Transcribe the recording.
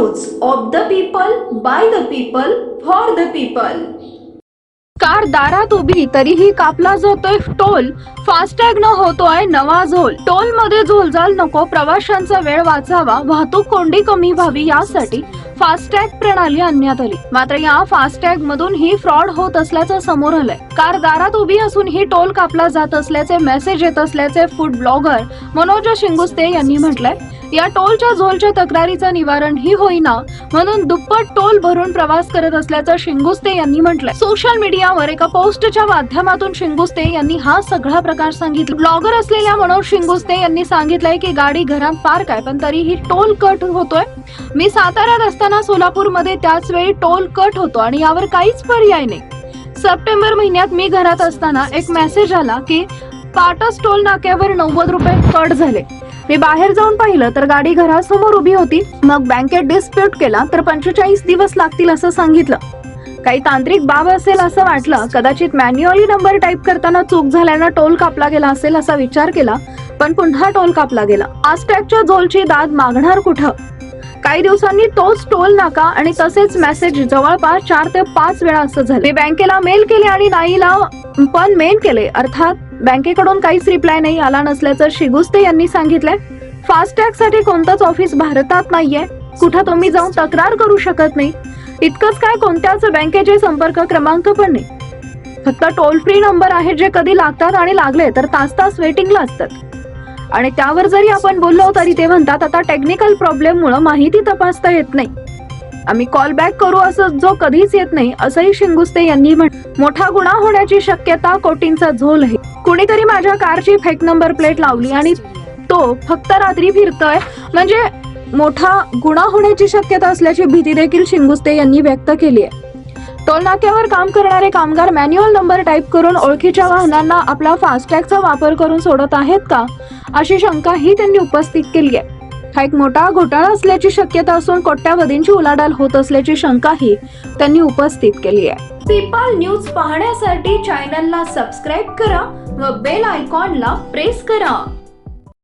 News of the people by the people for the people. Car दारात उभी तरीही कापला जातोय टोल, फास्टॅग न होतोय नवा झोल। टोल मध्ये झोलझाल नको, प्रवाशांचा वेळ वाचावा, वाहतूक कोंडी कमी व्हावी यासाठी फास्टॅग प्रणाली आणण्यात आली। मात्र या फास्टॅग मधून ही फ्रॉड होत असल्याचं समोर आलंय। कार दारात उभी असून ही टोल कापला जात असल्याचे मेसेज येत असल्याचे फूड ब्लॉगर मनोज शिंगुस्ते यांनी म्हटलंय। या टोलच्या झोलच्या तक्रारीचं निवारण ही होईना म्हणून दुप्पट टोल भरून प्रवास करत असल्याचं शिंगुस्ते यांनी म्हटलंय। सोशल मीडियावर एका पोस्टच्या माध्यमातून शिंगुस्ते यांनी हा सगळा प्रकार सांगितला। ब्लॉगर असलेल्या मनोज शिंगुस्ते यांनी सांगितलंय की गाडी घरात पार्क आहे पण तरीही टोल कट होतोय। मी साताऱ्यात असताना सोलापूरमध्ये त्याच वेळी टोल कट होतो आणि यावर काहीच पर्याय नाही। सप्टेंबर महिन्यात मी घरात असताना एक मेसेज आला की पाटस टोल नाक्यावर 90 रुपये कट झाले। मी बाहेर जाऊन पाहिलं तर गाडी घरासमोर उभी होती। मग बँकेत डिस्प्यूट केला तर 45 दिवस लागतील असं सांगितलं। काही तांत्रिक बाब असेल असं वाटलं, कदाचित मॅन्युअली नंबर टाईप करताना चूक झाल्यानं टोल कापला गेला असेल असा विचार केला, पण पुन्हा टोल कापला गेला। फास्टॅगच्या झोलची दाद मागणार कुठं? काही दिवसांनी तोच टोल नाका आणि तसेच मेसेज जवळपास 4 ते 5 वेळा असं झालं। मी बँकेला मेल केले आणि नाहीला पण मेल केले, अर्थात बँकेकडून काहीच रिप्लाय नाही आला नसल्याचं शिंगुस्ते यांनी सांगितलंय। फास्टॅग साठी कोणतंच ऑफिस भारतात नाहीये, कुठं तुम्ही जाऊन तक्रार करू शकत नाही। इतकंच काय, कोणत्याच बँकेचे संपर्क क्रमांक पण नाही। फक्त टोल फ्री नंबर आहेत जे कधी लागतात आणि लागले तर तास वेटिंगला असतात आणि त्यावर जरी आपण बोललो तरी ते म्हणतात आता टेक्निकल प्रॉब्लेम मुळे माहिती तपासता येत नाही, आम्ही कॉल बॅक करू असं जो कधीच येत नाही असंही शिंगुस्ते यांनी मोठा गुन्हा होण्याची शक्यता, कोटींचा झोल आहे। कुणीतरी माझ्या कारची फेक नंबर प्लेट लावली आणि तो फक्त रात्री फिरतोय म्हणजे मोठा गुन्हा होण्याची शक्यता असल्याची भीती देखील शिंगुस्ते यांनी व्यक्त केली आहे। टोल नाक्यावर काम करणारे कामगार मॅन्युअल नंबर टाईप करून ओळखीच्या वाहनांना आपला फास्टॅगचा वापर करून सोडत आहेत का अशी शंका ही त्यांनी उपस्थित केली आहे। हा एक मोठा घोटाळा असल्याची शक्यता असून कोट्यावधींची उलाढाल होत असल्याची शंकाही त्यांनी उपस्थित केली आहे। पीपल न्यूज पाहण्यासाठी चॅनलला सबस्क्राईब करा व बेल आयकॉनला प्रेस करा।